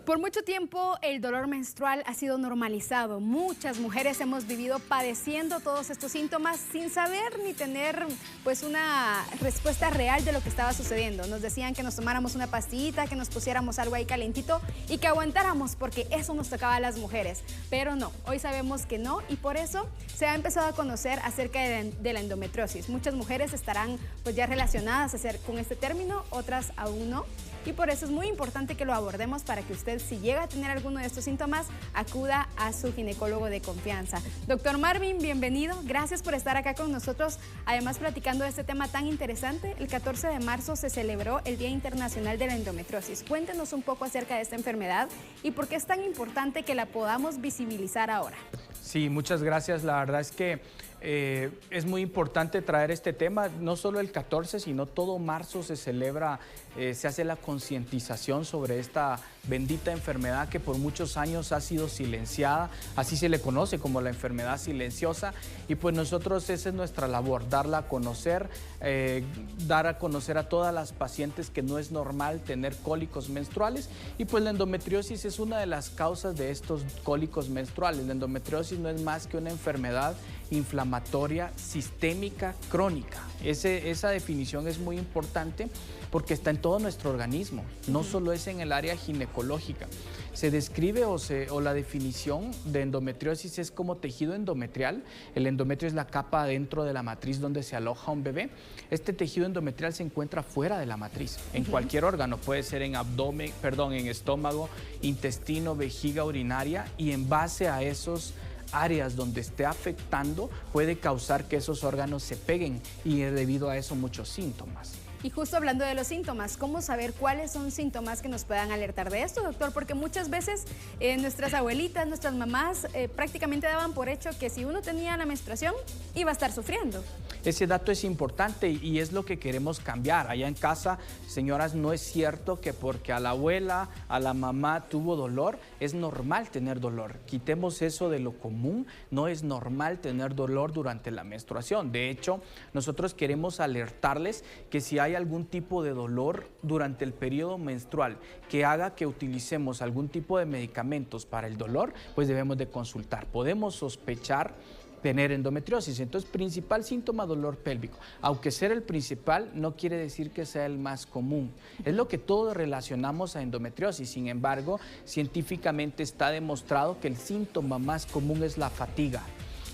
Por mucho tiempo el dolor menstrual ha sido normalizado. Muchas mujeres hemos vivido padeciendo todos estos síntomas sin saber ni tener pues una respuesta real de lo que estaba sucediendo. Nos decían que nos tomáramos una pastillita, que nos pusiéramos algo ahí calentito y que aguantáramos porque eso nos tocaba a las mujeres. Pero no, hoy sabemos que no y por eso se ha empezado a conocer acerca de la endometriosis. Muchas mujeres estarán pues ya relacionadas con este término, otras aún no. Y por eso es muy importante que lo abordemos para que usted, si llega a tener alguno de estos síntomas, acuda a su ginecólogo de confianza. Doctor Marvin, bienvenido. Gracias por estar acá con nosotros. Además, platicando de este tema tan interesante, el 14 de marzo se celebró el Día Internacional de la Endometriosis. Cuéntenos un poco acerca de esta enfermedad y por qué es tan importante que la podamos visibilizar ahora. Sí, muchas gracias. La verdad es que es muy importante traer este tema, no solo el 14, sino todo marzo se celebra, se hace la concientización sobre esta bendita enfermedad que por muchos años ha sido silenciada, así se le conoce como la enfermedad silenciosa, y pues nosotros esa es nuestra labor, darla a conocer, dar a conocer a todas las pacientes que no es normal tener cólicos menstruales, y pues la endometriosis es una de las causas de estos cólicos menstruales. La endometriosis no es más que una enfermedad inflamatoria sistémica crónica. Esa definición es muy importante porque está en todo nuestro organismo, no solo es en el área ginecológica. Se describe o la definición de endometriosis es como tejido endometrial. El endometrio es la capa dentro de la matriz donde se aloja un bebé. Este tejido endometrial se encuentra fuera de la matriz, en cualquier órgano, puede ser en abdomen, perdón, en estómago, intestino, vejiga urinaria, y en base a esos áreas donde esté afectando puede causar que esos órganos se peguen y debido a eso muchos síntomas. Y justo hablando de los síntomas, ¿cómo saber cuáles son síntomas que nos puedan alertar de esto, doctor? Porque muchas veces nuestras abuelitas, nuestras mamás prácticamente daban por hecho que si uno tenía la menstruación iba a estar sufriendo. Ese dato es importante y es lo que queremos cambiar. Allá en casa, señoras, no es cierto que porque a la abuela, a la mamá tuvo dolor, es normal tener dolor. Quitemos eso de lo común, no es normal tener dolor durante la menstruación. De hecho, nosotros queremos alertarles que si hay algún tipo de dolor durante el periodo menstrual que haga que utilicemos algún tipo de medicamentos para el dolor, pues debemos de consultar. Podemos sospechar tener endometriosis. Entonces, principal síntoma, dolor pélvico. Aunque ser el principal, no quiere decir que sea el más común. Es lo que todos relacionamos a endometriosis. Sin embargo, científicamente está demostrado que el síntoma más común es la fatiga.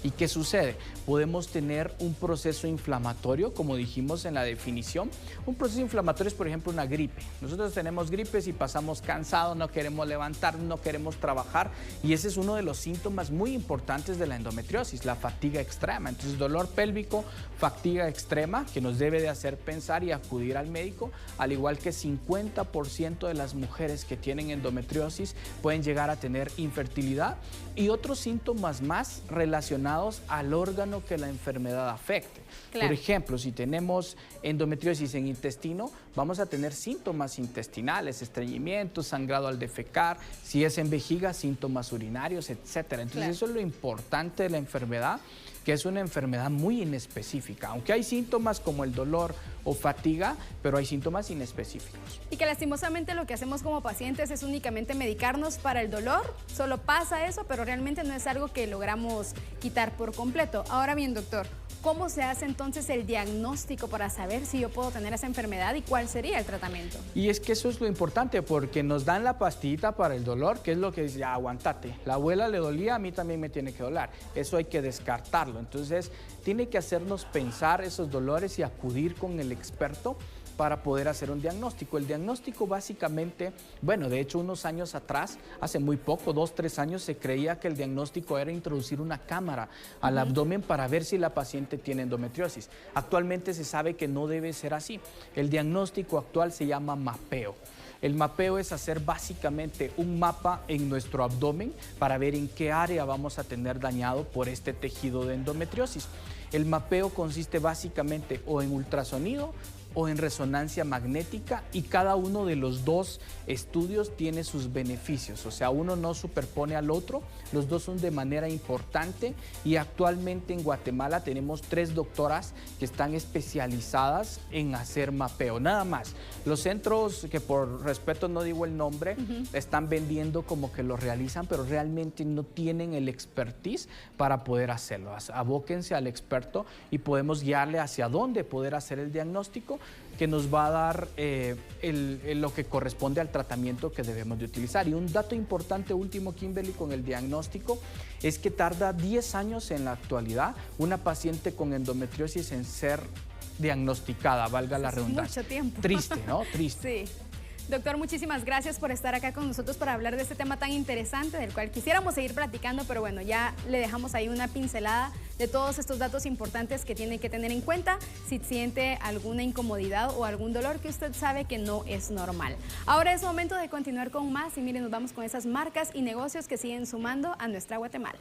¿Y qué sucede? Podemos tener un proceso inflamatorio, como dijimos en la definición. Un proceso inflamatorio es, por ejemplo, una gripe. Nosotros tenemos gripes y pasamos cansados, no queremos levantarnos, no queremos trabajar. Y ese es uno de los síntomas muy importantes de la endometriosis, la fatiga extrema. Entonces, dolor pélvico, fatiga extrema, que nos debe de hacer pensar y acudir al médico, al igual que 50% de las mujeres que tienen endometriosis pueden llegar a tener infertilidad y otros síntomas más relacionados al órgano que la enfermedad afecte. Claro. Por ejemplo, si tenemos endometriosis en intestino, vamos a tener síntomas intestinales, estreñimiento, sangrado al defecar, si es en vejiga, síntomas urinarios, etc. Entonces, claro, eso es lo importante de la enfermedad, que es una enfermedad muy inespecífica, aunque hay síntomas como el dolor o fatiga, pero hay síntomas inespecíficos. Y que lastimosamente lo que hacemos como pacientes es únicamente medicarnos para el dolor, solo pasa eso, pero realmente no es algo que logramos quitar por completo. Ahora bien, doctor, ¿cómo se hace entonces el diagnóstico para saber si yo puedo tener esa enfermedad y cuál sería el tratamiento? Y es que eso es lo importante, porque nos dan la pastillita para el dolor, que es lo que dice, ya, aguantate. La abuela le dolía, a mí también me tiene que doler. Eso hay que descartarlo. Entonces, tiene que hacernos pensar esos dolores y acudir con el experto para poder hacer un diagnóstico. El diagnóstico básicamente, bueno, de hecho unos años atrás, hace muy poco, 2, 3 años, se creía que el diagnóstico era introducir una cámara al abdomen para ver si la paciente tiene endometriosis. Actualmente se sabe que no debe ser así. El diagnóstico actual se llama mapeo. El mapeo es hacer básicamente un mapa en nuestro abdomen para ver en qué área vamos a tener dañado por este tejido de endometriosis. El mapeo consiste básicamente o en ultrasonido o en resonancia magnética, y cada uno de los dos estudios tiene sus beneficios, o sea, uno no superpone al otro, los dos son de manera importante, y actualmente en Guatemala tenemos 3 doctoras que están especializadas en hacer mapeo, nada más. Los centros, que por respeto no digo el nombre, están vendiendo como que lo realizan, pero realmente no tienen el expertise para poder hacerlo. Abóquense al experto y podemos guiarle hacia dónde poder hacer el diagnóstico, que nos va a dar lo que corresponde al tratamiento que debemos de utilizar. Y un dato importante último, Kimberly, con el diagnóstico, es que tarda 10 años en la actualidad una paciente con endometriosis en ser diagnosticada, valga la redundancia. Mucho tiempo. Triste, ¿no? Triste. Sí. Doctor, muchísimas gracias por estar acá con nosotros para hablar de este tema tan interesante, del cual quisiéramos seguir platicando, pero bueno, ya le dejamos ahí una pincelada de todos estos datos importantes que tiene que tener en cuenta si siente alguna incomodidad o algún dolor que usted sabe que no es normal. Ahora es momento de continuar con más y miren, nos vamos con esas marcas y negocios que siguen sumando a nuestra Guatemala.